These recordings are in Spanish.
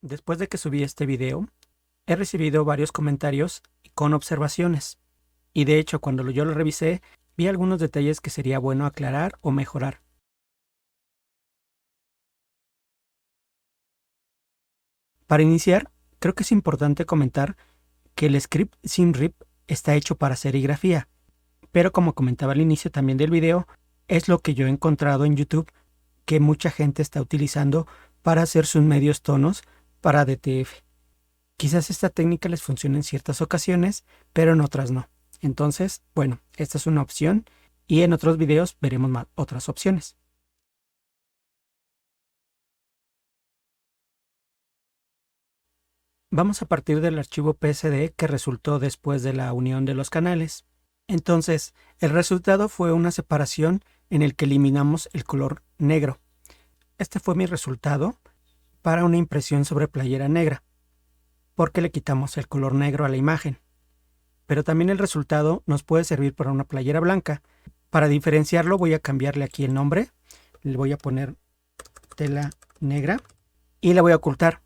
Después de que subí este video, he recibido varios comentarios con observaciones. Y de hecho, cuando yo lo revisé, vi algunos detalles que sería bueno aclarar o mejorar. Para iniciar, creo que es importante comentar que el script SimRip está hecho para serigrafía, pero como comentaba al inicio también del video, es lo que yo he encontrado en YouTube que mucha gente está utilizando para hacer sus medios tonos para DTF. Quizás esta técnica les funcione en ciertas ocasiones, pero en otras no. Entonces, bueno, esta es una opción y en otros videos veremos más otras opciones. Vamos a partir del archivo PSD que resultó después de la unión de los canales. Entonces, el resultado fue una separación en el que eliminamos el color negro. Este fue mi resultado para una impresión sobre playera negra, porque le quitamos el color negro a la imagen. Pero también el resultado nos puede servir para una playera blanca. Para diferenciarlo voy a cambiarle aquí el nombre. Le voy a poner tela negra y la voy a ocultar.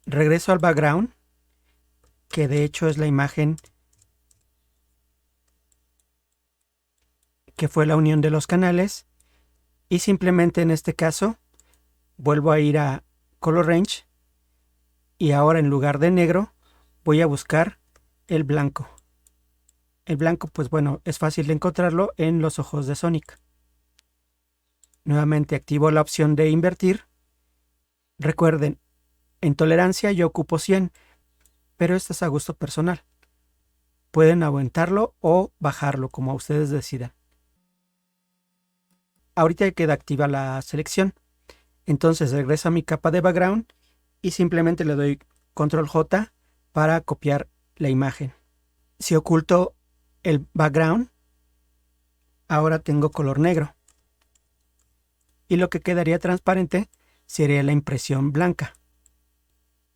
Regreso al background, que de hecho es la imagen que fue la unión de los canales. Y simplemente en este caso vuelvo a ir a Color Range y ahora en lugar de negro voy a buscar el blanco. El blanco, pues bueno, es fácil de encontrarlo en los ojos de Sonic. Nuevamente activo la opción de invertir. Recuerden, en tolerancia yo ocupo 100, pero esto es a gusto personal. Pueden aumentarlo o bajarlo como ustedes decidan. Ahorita queda activa la selección. Entonces regreso a mi capa de background y simplemente le doy Control J para copiar la imagen. Si oculto el background, ahora tengo color negro. Y lo que quedaría transparente sería la impresión blanca.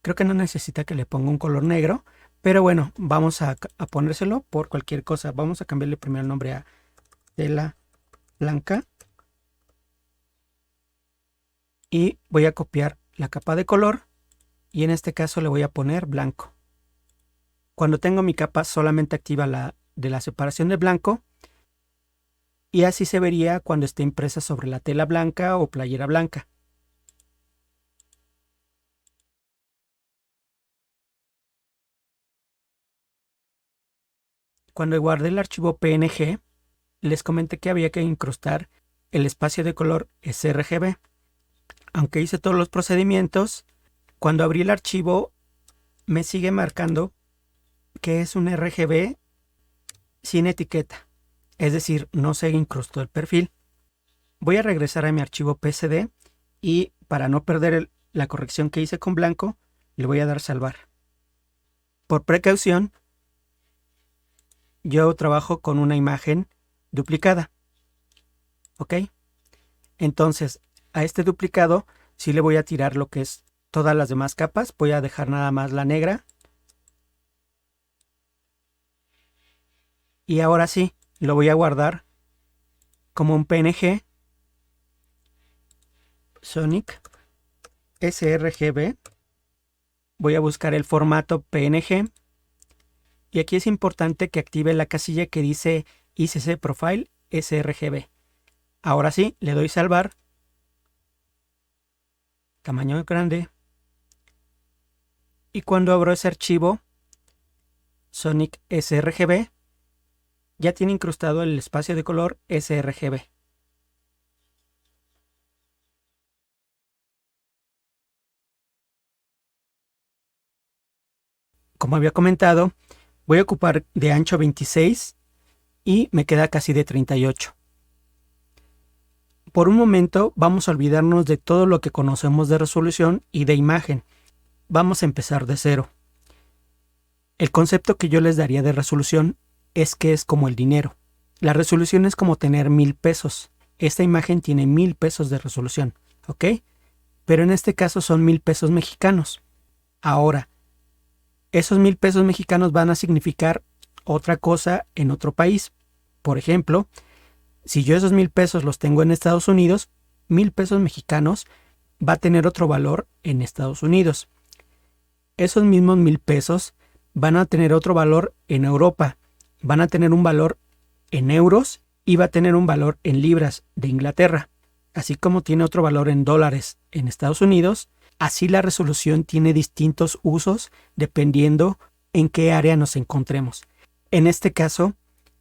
Creo que no necesita que le ponga un color negro, pero bueno, vamos a ponérselo por cualquier cosa. Vamos a cambiarle primero el nombre a tela blanca. Y voy a copiar la capa de color y en este caso le voy a poner blanco. Cuando tengo mi capa solamente activa la de la separación de blanco y así se vería cuando esté impresa sobre la tela blanca o playera blanca. Cuando guardé el archivo PNG, les comenté que había que incrustar el espacio de color sRGB. Aunque hice todos los procedimientos, cuando abrí el archivo me sigue marcando que es un RGB sin etiqueta, es decir, no se incrustó el perfil. Voy a regresar a mi archivo PSD y para no perder la corrección que hice con blanco, le voy a dar salvar. Por precaución, yo trabajo con una imagen duplicada. ¿Ok? Entonces, a este duplicado sí le voy a tirar lo que es todas las demás capas. Voy a dejar nada más la negra. Y ahora sí, lo voy a guardar como un PNG. Sonic sRGB. Voy a buscar el formato PNG. Y aquí es importante que active la casilla que dice ICC Profile sRGB. Ahora sí, le doy salvar. Tamaño grande. Y cuando abro ese archivo, Sonic sRGB, ya tiene incrustado el espacio de color sRGB. Como había comentado, voy a ocupar de ancho 26 y me queda casi de 38. Por un momento vamos a olvidarnos de todo lo que conocemos de resolución y de imagen. Vamos a empezar de cero. El concepto que yo les daría de resolución es que es como el dinero. La resolución es como tener 1000 pesos. Esta imagen tiene 1000 pesos de resolución, ¿ok? Pero en este caso son 1000 pesos mexicanos. Ahora, esos 1000 pesos mexicanos van a significar otra cosa en otro país. Por ejemplo, si yo esos 1000 pesos los tengo en Estados Unidos, 1000 pesos mexicanos va a tener otro valor en Estados Unidos. Esos mismos 1,000 pesos van a tener otro valor en Europa, van a tener un valor en euros y va a tener un valor en libras de Inglaterra. Así como tiene otro valor en dólares en Estados Unidos, así la resolución tiene distintos usos dependiendo en qué área nos encontremos. En este caso,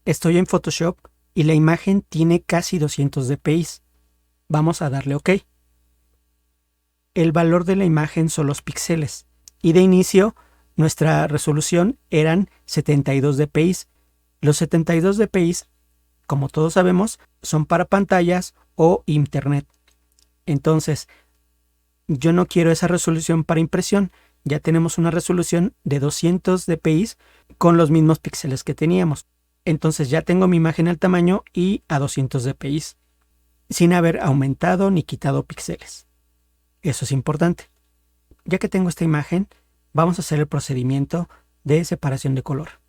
estoy en Photoshop y la imagen tiene casi 200 dpi. Vamos a darle OK. El valor de la imagen son los píxeles y de inicio nuestra resolución eran 72 dpi. Los 72 dpi, como todos sabemos, son para pantallas o internet. Entonces, yo no quiero esa resolución para impresión. Ya tenemos una resolución de 200 dpi con los mismos píxeles que teníamos. Entonces ya tengo mi imagen al tamaño y a 200 dpi, sin haber aumentado ni quitado píxeles. Eso es importante. Ya que tengo esta imagen, vamos a hacer el procedimiento de separación de color.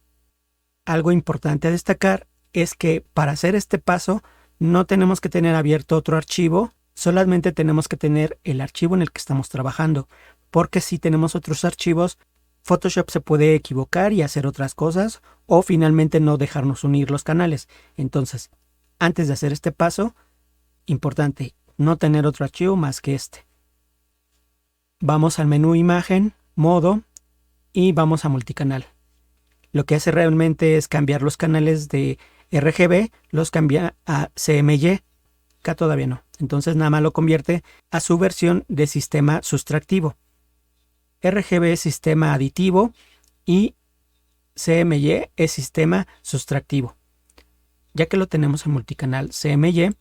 Algo importante a destacar es que para hacer este paso no tenemos que tener abierto otro archivo, solamente tenemos que tener el archivo en el que estamos trabajando, porque si tenemos otros archivos, Photoshop se puede equivocar y hacer otras cosas o finalmente no dejarnos unir los canales. Entonces, antes de hacer este paso, importante, no tener otro archivo más que este. Vamos al menú Imagen, Modo y vamos a Multicanal. Lo que hace realmente es cambiar los canales de RGB, los cambia a CMY. Acá todavía no. Entonces nada más lo convierte a su versión de sistema sustractivo. RGB es sistema aditivo y CMY es sistema sustractivo. Ya que lo tenemos en multicanal CMY,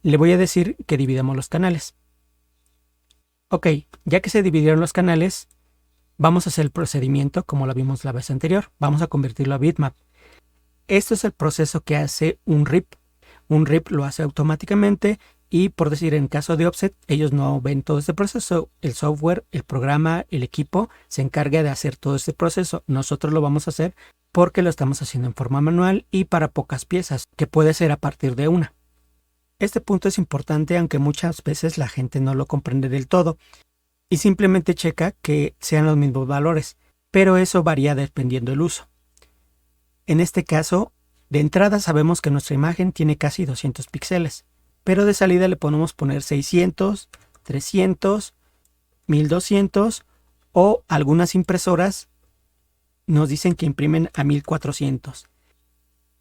le voy a decir que dividamos los canales. Ok, ya que se dividieron los canales, vamos a hacer el procedimiento como lo vimos la vez anterior. Vamos a convertirlo a bitmap. Esto es el proceso que hace un RIP. Un RIP lo hace automáticamente y, por decir, en caso de offset, ellos no ven todo este proceso. El software, el programa, el equipo se encarga de hacer todo este proceso. Nosotros lo vamos a hacer porque lo estamos haciendo en forma manual y para pocas piezas, que puede ser a partir de una. Este punto es importante, aunque muchas veces la gente no lo comprende del todo y simplemente checa que sean los mismos valores, pero eso varía dependiendo del uso. En este caso, de entrada sabemos que nuestra imagen tiene casi 200 píxeles, pero de salida le podemos poner 600, 300, 1200 o algunas impresoras nos dicen que imprimen a 1400.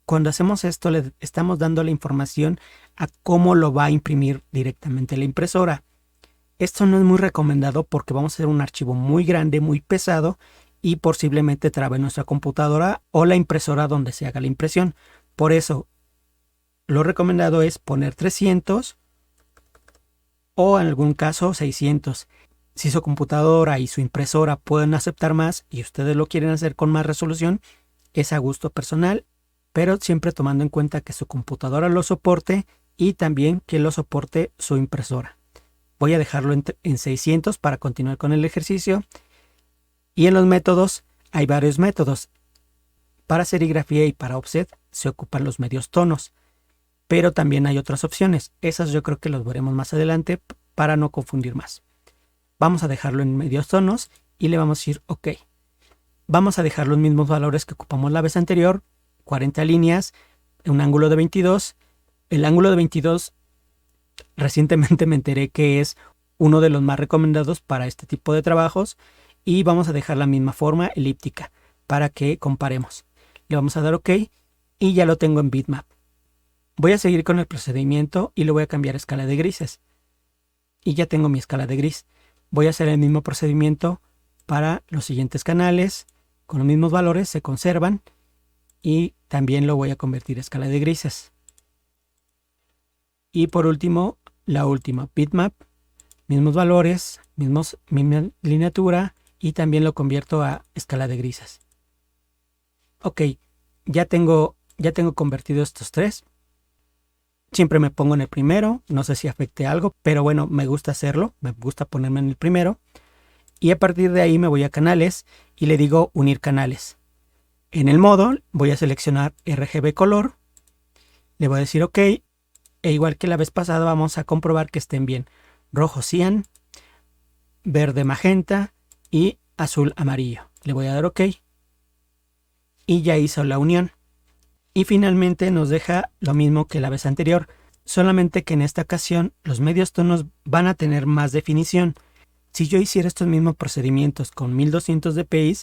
Cuando hacemos esto le estamos dando la información a cómo lo va a imprimir directamente la impresora. Esto no es muy recomendado porque vamos a hacer un archivo muy grande, muy pesado y posiblemente trabe nuestra computadora o la impresora donde se haga la impresión. Por eso, lo recomendado es poner 300 o en algún caso 600. Si su computadora y su impresora pueden aceptar más y ustedes lo quieren hacer con más resolución, es a gusto personal, pero siempre tomando en cuenta que su computadora lo soporte y también que lo soporte su impresora. Voy a dejarlo en 600 para continuar con el ejercicio. Y en los métodos hay varios métodos. Para serigrafía y para offset se ocupan los medios tonos, pero también hay otras opciones. Esas yo creo que las veremos más adelante para no confundir más. Vamos a dejarlo en medios tonos y le vamos a decir OK. Vamos a dejar los mismos valores que ocupamos la vez anterior, 40 líneas, un ángulo de 22. El ángulo de 22 recientemente me enteré que es uno de los más recomendados para este tipo de trabajos y vamos a dejar la misma forma elíptica para que comparemos. Le vamos a dar OK y ya lo tengo en bitmap. Voy a seguir con el procedimiento y le voy a cambiar a escala de grises. Y ya tengo mi escala de gris. Voy a hacer el mismo procedimiento para los siguientes canales. Con los mismos valores se conservan y también lo voy a convertir a escala de grises. Y por último, la última, bitmap, mismos valores, misma lineatura y también lo convierto a escala de grises. Ok, ya tengo convertido estos tres. Siempre me pongo en el primero, no sé si afecte algo, pero bueno, me gusta hacerlo, me gusta ponerme en el primero. Y a partir de ahí me voy a canales y le digo unir canales. En el modo voy a seleccionar RGB color, le voy a decir OK, e igual que la vez pasada vamos a comprobar que estén bien. Rojo cian, verde magenta y azul amarillo. Le voy a dar OK y ya hizo la unión. Y finalmente nos deja lo mismo que la vez anterior, solamente que en esta ocasión los medios tonos van a tener más definición. Si yo hiciera estos mismos procedimientos con 1200 dpi,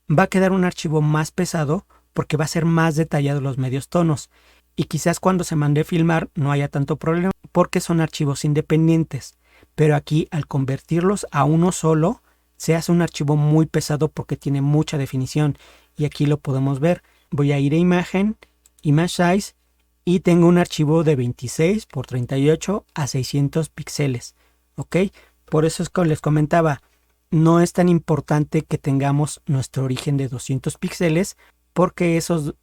va a quedar un archivo más pesado porque va a ser más detallado los medios tonos. Y quizás cuando se mande a filmar no haya tanto problema porque son archivos independientes. Pero aquí al convertirlos a uno solo se hace un archivo muy pesado porque tiene mucha definición. Y aquí lo podemos ver. Voy a ir a imagen, image size y tengo un archivo de 26 por 38 a 600 píxeles. ¿Ok? Por eso es que les comentaba, no es tan importante que tengamos nuestro origen de 200 píxeles porque esos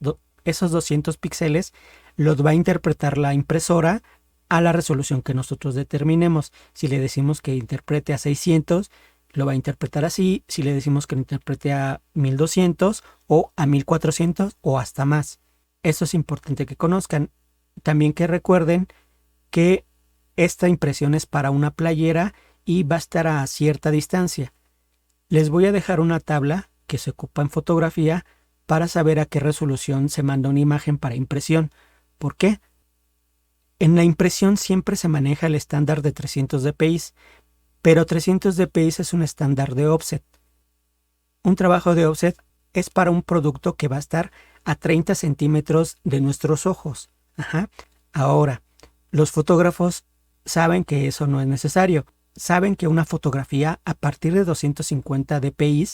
200 píxeles los va a interpretar la impresora a la resolución que nosotros determinemos. Si le decimos que interprete a 600, lo va a interpretar así. Si le decimos que lo interprete a 1200 o a 1400 o hasta más. Eso es importante que conozcan. También que recuerden que esta impresión es para una playera y va a estar a cierta distancia. Les voy a dejar una tabla que se ocupa en fotografía para saber a qué resolución se manda una imagen para impresión. ¿Por qué? En la impresión siempre se maneja el estándar de 300 dpi, pero 300 dpi es un estándar de offset. Un trabajo de offset es para un producto que va a estar a 30 centímetros de nuestros ojos. Ahora, los fotógrafos saben que eso no es necesario. Saben que una fotografía a partir de 250 dpi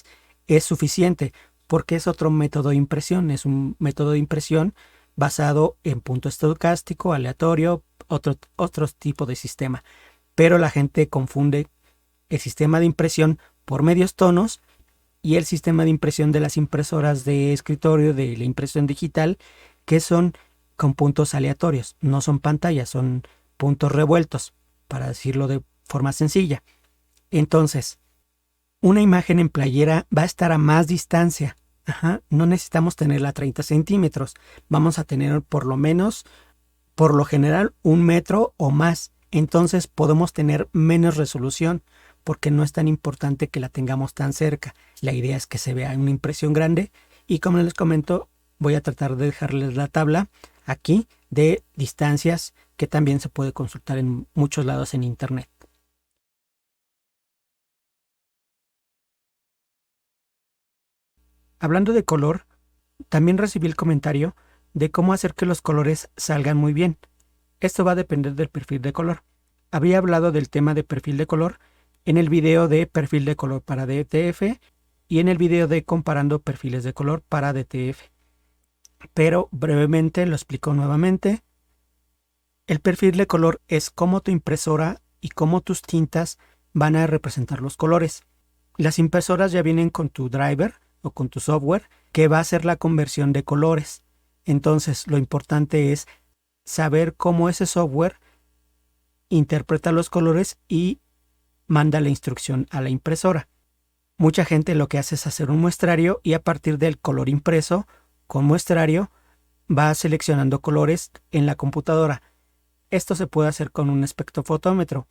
es suficiente porque es otro método de impresión. Es un método de impresión basado en punto estocástico, aleatorio, otro tipo de sistema. Pero la gente confunde el sistema de impresión por medios tonos y el sistema de impresión de las impresoras de escritorio, de la impresión digital, que son con puntos aleatorios. No son pantallas, son puntos revueltos, para decirlo de forma sencilla. Entonces, una imagen en playera va a estar a más distancia. No necesitamos tenerla a 30 centímetros. Vamos a tener por lo menos, por lo general, 1 metro o más. Entonces podemos tener menos resolución porque no es tan importante que la tengamos tan cerca. La idea es que se vea una impresión grande y como les comento, voy a tratar de dejarles la tabla aquí de distancias que también se puede consultar en muchos lados en internet. Hablando de color, también recibí el comentario de cómo hacer que los colores salgan muy bien. Esto va a depender del perfil de color. Había hablado del tema de perfil de color en el video de perfil de color para DTF y en el video de comparando perfiles de color para DTF. Pero brevemente lo explico nuevamente. El perfil de color es cómo tu impresora y cómo tus tintas van a representar los colores. Las impresoras ya vienen con tu driver o con tu software que va a hacer la conversión de colores. Entonces lo importante es saber cómo ese software interpreta los colores y manda la instrucción a la impresora. Mucha gente lo que hace es hacer un muestrario y a partir del color impreso con muestrario va seleccionando colores en la computadora. Esto se puede hacer con un espectrofotómetro.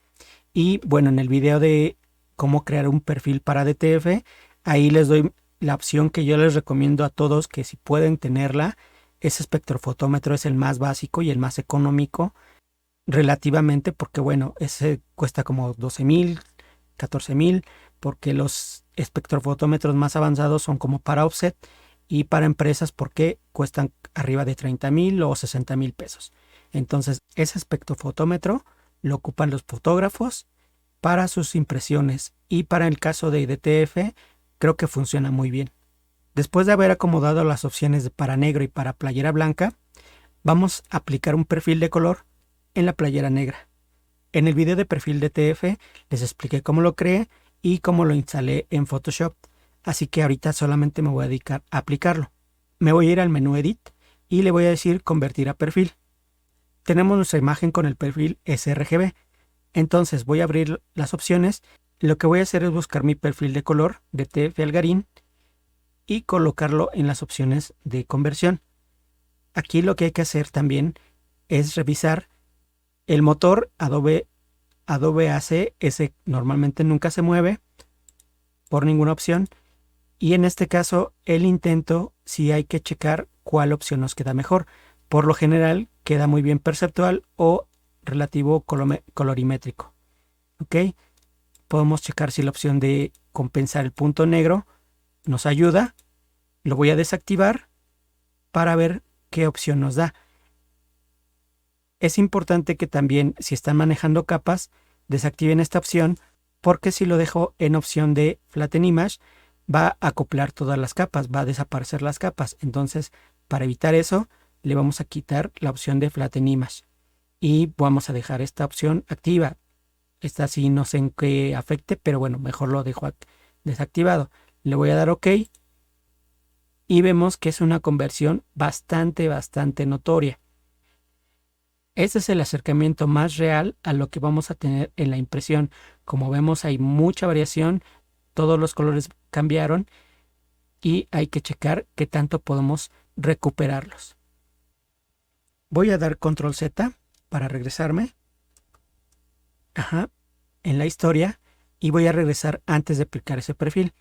Y bueno, en el video de cómo crear un perfil para DTF, ahí les doy la opción que yo les recomiendo a todos que si pueden tenerla. Ese espectrofotómetro es el más básico y el más económico relativamente porque bueno, ese cuesta como 12,000, 14,000 porque los espectrofotómetros más avanzados son como para offset y para empresas porque cuestan arriba de 30,000 o 60,000 pesos. Entonces ese espectrofotómetro lo ocupan los fotógrafos para sus impresiones y para el caso de DTF creo que funciona muy bien. Después de haber acomodado las opciones para negro y para playera blanca, vamos a aplicar un perfil de color en la playera negra. En el video de perfil DTF les expliqué cómo lo creé y cómo lo instalé en Photoshop, así que ahorita solamente me voy a dedicar a aplicarlo. Me voy a ir al menú Edit y le voy a decir Convertir a perfil. Tenemos nuestra imagen con el perfil sRGB, entonces voy a abrir las opciones. Lo que voy a hacer es buscar mi perfil de color DTF Algarín y colocarlo en las opciones de conversión. Aquí lo que hay que hacer también es revisar el motor Adobe AC, ese normalmente nunca se mueve, por ninguna opción. Y en este caso, el intento sí hay que checar cuál opción nos queda mejor. Por lo general, queda muy bien perceptual o relativo colorimétrico. ¿Ok? Podemos checar si la opción de compensar el punto negro nos ayuda. Lo voy a desactivar para ver qué opción nos da. Es importante que también, si están manejando capas, desactiven esta opción, porque si lo dejo en opción de Flatten Image, va a acoplar todas las capas, va a desaparecer las capas. Entonces, para evitar eso, le vamos a quitar la opción de Flatten Image y vamos a dejar esta opción activa. Esta sí no sé en qué afecte, pero bueno, mejor lo dejo desactivado. Le voy a dar OK y vemos que es una conversión bastante notoria. Este es el acercamiento más real a lo que vamos a tener en la impresión. Como vemos, hay mucha variación, todos los colores cambiaron y hay que checar qué tanto podemos recuperarlos. Voy a dar Control Z para regresarme en la historia y voy a regresar antes de aplicar ese perfil.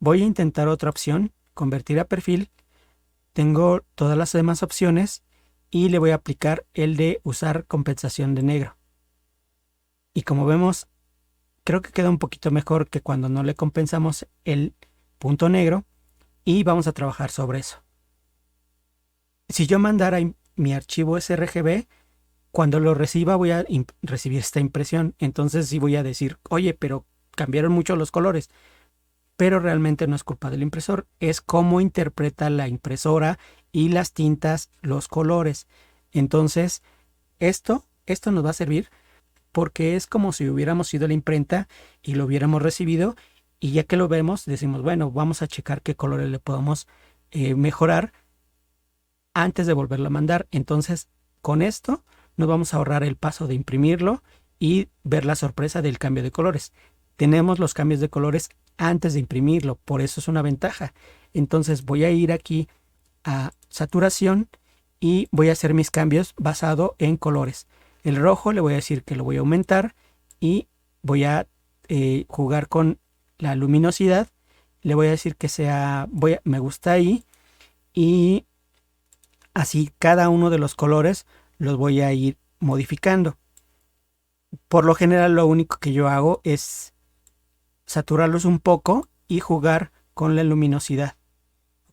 Voy a intentar otra opción, convertir a perfil. Tengo todas las demás opciones y le voy a aplicar el de usar compensación de negro. Y como vemos, creo que queda un poquito mejor que cuando no le compensamos el punto negro, y vamos a trabajar sobre eso. Si yo mandara mi archivo sRGB, cuando lo reciba voy a recibir esta impresión. Entonces sí voy a decir, oye, pero cambiaron mucho los colores. Pero realmente no es culpa del impresor, es cómo interpreta la impresora y las tintas los colores. Entonces, esto nos va a servir porque es como si hubiéramos ido a la imprenta y lo hubiéramos recibido, y ya que lo vemos, decimos, bueno, vamos a checar qué colores le podemos mejorar antes de volverlo a mandar. Entonces, con esto nos vamos a ahorrar el paso de imprimirlo y ver la sorpresa del cambio de colores. Tenemos los cambios de colores antes de imprimirlo, por eso es una ventaja. Entonces voy a ir aquí a saturación y voy a hacer mis cambios basado en colores. El rojo le voy a decir que lo voy a aumentar y voy a jugar con la luminosidad. Le voy a decir que sea, me gusta ahí, y así cada uno de los colores los voy a ir modificando. Por lo general lo único que yo hago es saturarlos un poco y jugar con la luminosidad.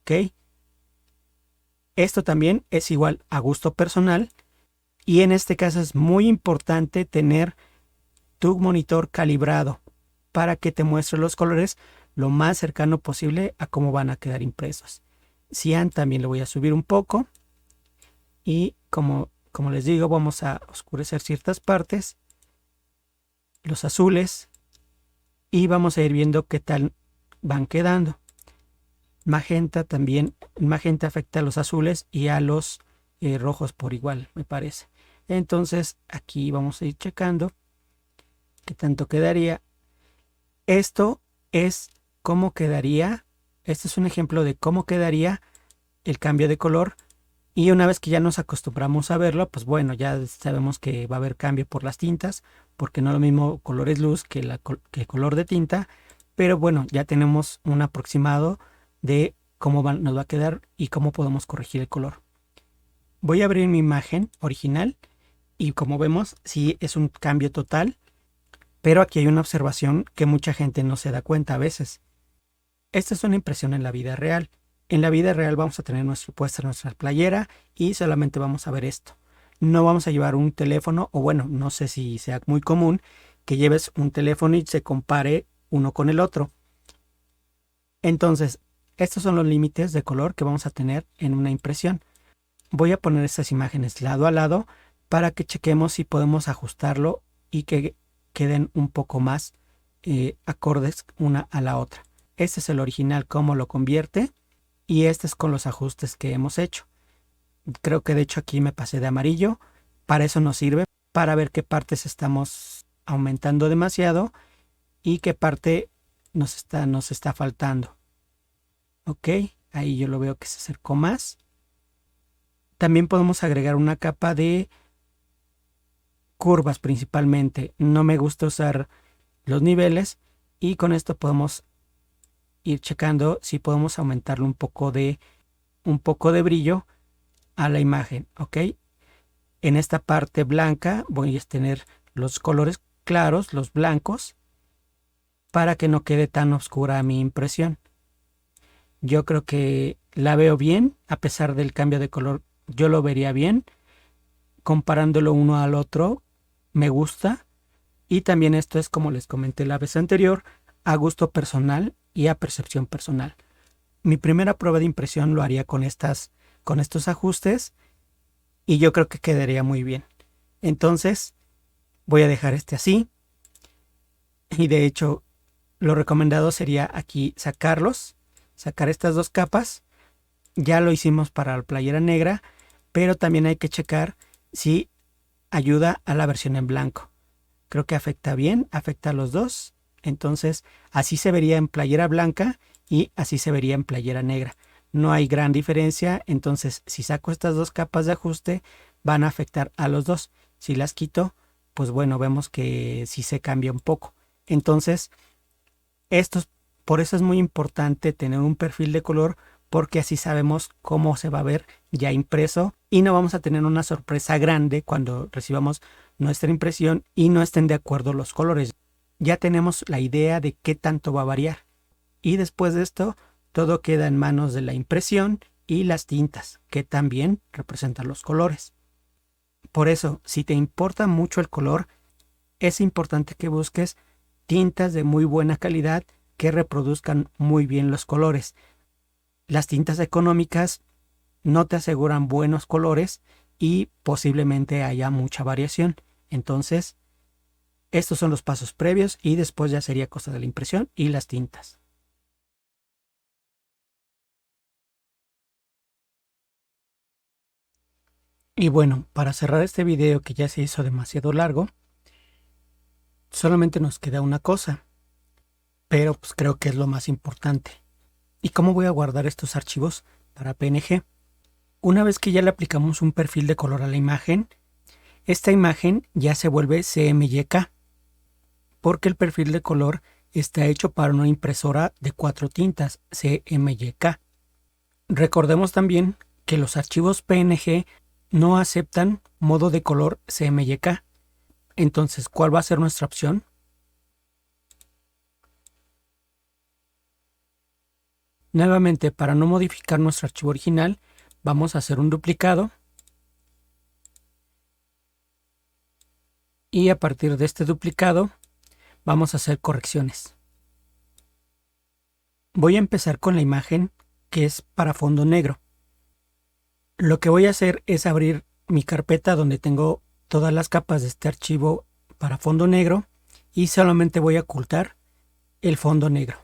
¿Ok? Esto también es igual a gusto personal, y en este caso es muy importante tener tu monitor calibrado para que te muestre los colores lo más cercano posible a cómo van a quedar impresos. Cian también lo voy a subir un poco, y como les digo, vamos a oscurecer ciertas partes, los azules, y vamos a ir viendo qué tal van quedando. Magenta también, magenta afecta a los azules y a los rojos por igual, me parece. Entonces aquí vamos a ir checando qué tanto quedaría. Esto es cómo quedaría, este es un ejemplo de cómo quedaría el cambio de color, y una vez que ya nos acostumbramos a verlo, pues bueno, ya sabemos que va a haber cambio por las tintas, porque no es lo mismo colores luz que color de tinta, pero bueno, ya tenemos un aproximado de cómo nos va a quedar y cómo podemos corregir el color. Voy a abrir mi imagen original y como vemos, sí es un cambio total, pero aquí hay una observación que mucha gente no se da cuenta a veces. Esta es una impresión en la vida real. En la vida real vamos a tener puesta nuestra playera y solamente vamos a ver esto. No vamos a llevar un teléfono, o bueno, no sé si sea muy común que lleves un teléfono y se compare uno con el otro. Entonces, estos son los límites de color que vamos a tener en una impresión. Voy a poner estas imágenes lado a lado para que chequemos si podemos ajustarlo y que queden un poco más acordes una a la otra. Este es el original, cómo lo convierte, y este es con los ajustes que hemos hecho. Creo que de hecho aquí me pasé de amarillo. Para eso nos sirve, para ver qué partes estamos aumentando demasiado y qué parte nos está faltando. Ok, ahí yo lo veo que se acercó más. También podemos agregar una capa de curvas principalmente. No me gusta usar los niveles, y con esto podemos ir checando si podemos aumentarle un poco de brillo a la imagen, ¿ok? En esta parte blanca voy a tener los colores claros, los blancos, para que no quede tan oscura mi impresión. Yo creo que la veo bien, a pesar del cambio de color, yo lo vería bien. Comparándolo uno al otro, me gusta. Y también esto es, como les comenté la vez anterior, a gusto personal y a percepción personal. Mi primera prueba de impresión lo haría con estos ajustes y yo creo que quedaría muy bien. Entonces voy a dejar este así y de hecho lo recomendado sería aquí sacar estas dos capas. Ya lo hicimos para la playera negra, pero también hay que checar si ayuda a la versión en blanco. Creo que afecta bien, afecta a los dos. Entonces así se vería en playera blanca y así se vería en playera negra. No hay gran diferencia, entonces si saco estas dos capas de ajuste van a afectar a los dos. Si las quito, pues bueno, vemos que sí se cambia un poco. Entonces, por eso es muy importante tener un perfil de color, porque así sabemos cómo se va a ver ya impreso y no vamos a tener una sorpresa grande cuando recibamos nuestra impresión y no estén de acuerdo los colores. Ya tenemos la idea de qué tanto va a variar. Y después de esto, todo queda en manos de la impresión y las tintas, que también representan los colores. Por eso, si te importa mucho el color, es importante que busques tintas de muy buena calidad que reproduzcan muy bien los colores. Las tintas económicas no te aseguran buenos colores y posiblemente haya mucha variación. Entonces, estos son los pasos previos y después ya sería cosa de la impresión y las tintas. Y bueno, para cerrar este video que ya se hizo demasiado largo, solamente nos queda una cosa, pero pues creo que es lo más importante. ¿Y cómo voy a guardar estos archivos para PNG? Una vez que ya le aplicamos un perfil de color a la imagen, esta imagen ya se vuelve CMYK, porque el perfil de color está hecho para una impresora de 4 tintas CMYK. Recordemos también que los archivos PNG no aceptan modo de color CMYK. Entonces, ¿cuál va a ser nuestra opción? Nuevamente, para no modificar nuestro archivo original, vamos a hacer un duplicado. Y a partir de este duplicado, vamos a hacer correcciones. Voy a empezar con la imagen que es para fondo negro. Lo que voy a hacer es abrir mi carpeta donde tengo todas las capas de este archivo para fondo negro y solamente voy a ocultar el fondo negro.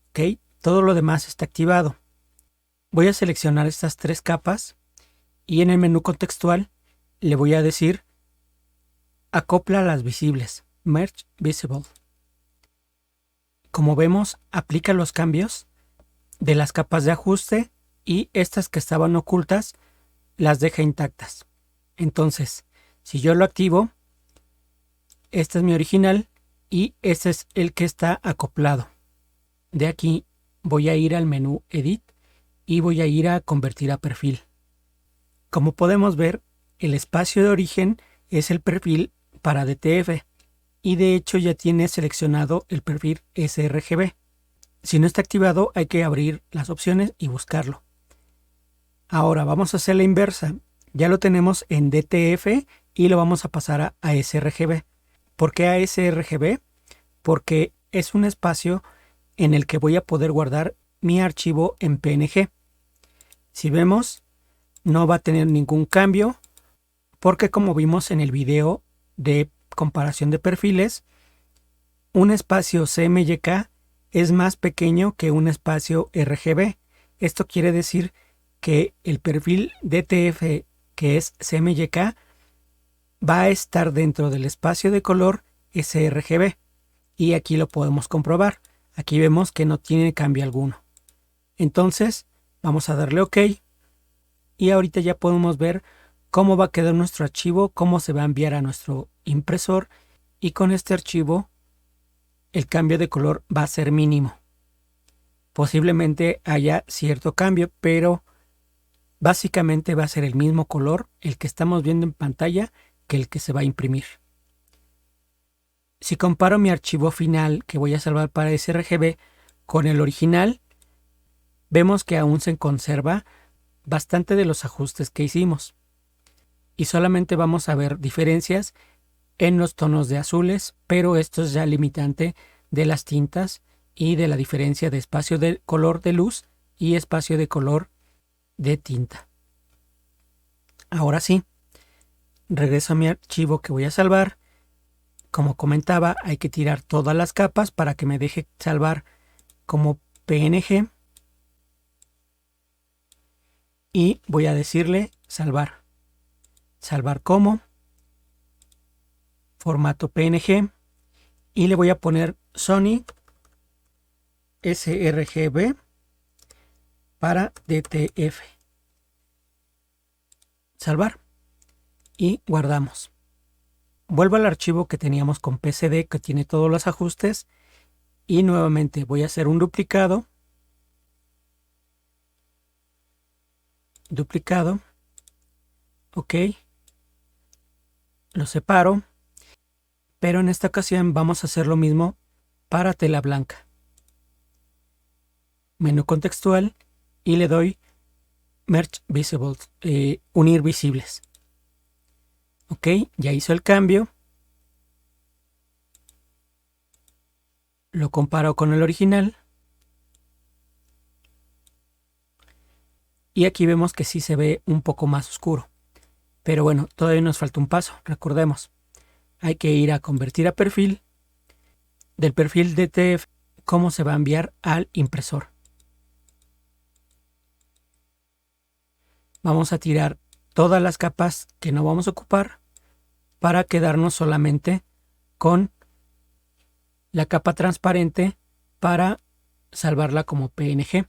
¿Ok? Todo lo demás está activado. Voy a seleccionar estas 3 capas y en el menú contextual le voy a decir acopla las visibles, Merge Visible. Como vemos, aplica los cambios de las capas de ajuste y estas que estaban ocultas las deja intactas. Entonces, si yo lo activo, este es mi original y este es el que está acoplado. De aquí voy a ir al menú Edit y voy a ir a Convertir a perfil. Como podemos ver, el espacio de origen es el perfil para DTF y de hecho ya tiene seleccionado el perfil sRGB. Si no está activado, hay que abrir las opciones y buscarlo. Ahora vamos a hacer la inversa. Ya lo tenemos en DTF y lo vamos a pasar a sRGB. ¿Por qué a sRGB? Porque es un espacio en el que voy a poder guardar mi archivo en PNG. Si vemos, no va a tener ningún cambio porque, como vimos en el video de comparación de perfiles, un espacio CMYK es más pequeño que un espacio RGB. Esto quiere decir que el perfil DTF, que es CMYK, va a estar dentro del espacio de color sRGB. Y aquí lo podemos comprobar. Aquí vemos que no tiene cambio alguno. Entonces, vamos a darle OK. Y ahorita ya podemos ver cómo va a quedar nuestro archivo, cómo se va a enviar a nuestro impresor. Y con este archivo, el cambio de color va a ser mínimo. Posiblemente haya cierto cambio, pero básicamente va a ser el mismo color el que estamos viendo en pantalla que el que se va a imprimir. Si comparo mi archivo final que voy a salvar para sRGB con el original, vemos que aún se conserva bastante de los ajustes que hicimos. Y solamente vamos a ver diferencias en los tonos de azules, pero esto es ya limitante de las tintas y de la diferencia de espacio de color de luz y espacio de color de tinta. Ahora sí, regreso a mi archivo que voy a salvar. Como comentaba, hay que tirar todas las capas para que me deje salvar como PNG. Y voy a decirle salvar. Salvar como formato PNG. Y le voy a poner Sony sRGB para DTF. Salvar. Y guardamos. Vuelvo al archivo que teníamos con PSD que tiene todos los ajustes. Y nuevamente voy a hacer un duplicado. Duplicado. Ok. Lo separo. Pero en esta ocasión vamos a hacer lo mismo para tela blanca. Menú contextual y le doy Merge Visibles, unir visibles. Ok, ya hizo el cambio. Lo comparo con el original. Y aquí vemos que sí se ve un poco más oscuro. Pero bueno, todavía nos falta un paso, recordemos. Hay que ir a convertir a perfil. Del perfil DTF, cómo se va a enviar al impresor. Vamos a tirar todas las capas que no vamos a ocupar para quedarnos solamente con la capa transparente para salvarla como PNG.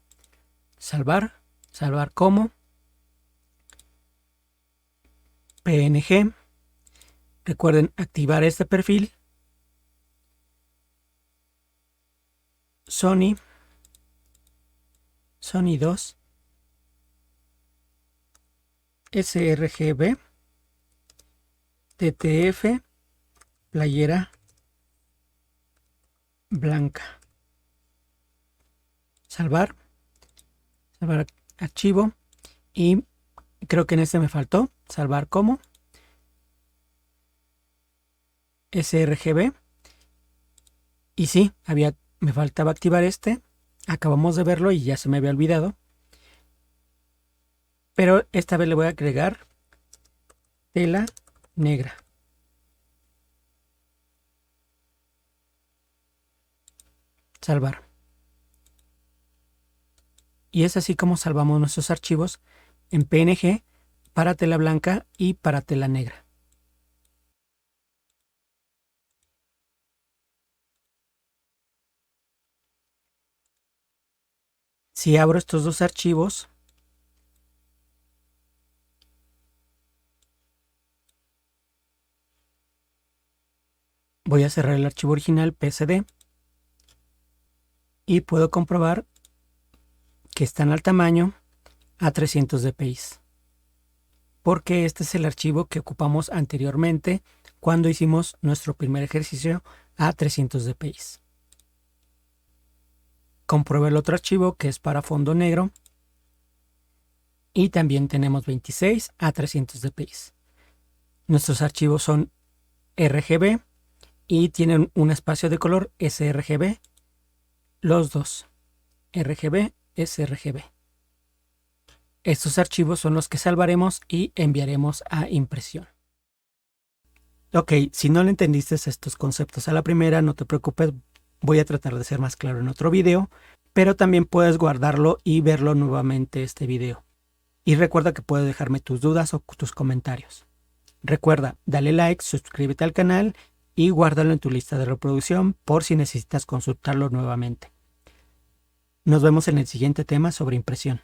Salvar, salvar como PNG. Recuerden activar este perfil. Sony 2 sRGB DTF playera blanca. Salvar archivo y creo que en este me faltó salvar como sRGB y sí, me faltaba activar este. Acabamos de verlo y ya se me había olvidado. Pero esta vez le voy a agregar tela negra. Salvar. Y es así como salvamos nuestros archivos en PNG para tela blanca y para tela negra. Si abro estos dos archivos, voy a cerrar el archivo original PSD y puedo comprobar que están al tamaño a 300 dpi. Porque este es el archivo que ocupamos anteriormente cuando hicimos nuestro primer ejercicio a 300 dpi. Comprobé el otro archivo que es para fondo negro y también tenemos 26 a 300 dpi. Nuestros archivos son RGB y tienen un espacio de color sRGB, los dos, RGB, sRGB. Estos archivos son los que salvaremos y enviaremos a impresión. Ok, si no le entendiste estos conceptos a la primera, no te preocupes, voy a tratar de ser más claro en otro video, pero también puedes guardarlo y verlo nuevamente este video. Y recuerda que puedes dejarme tus dudas o tus comentarios. Recuerda, dale like, suscríbete al canal y guárdalo en tu lista de reproducción por si necesitas consultarlo nuevamente. Nos vemos en el siguiente tema sobre impresión.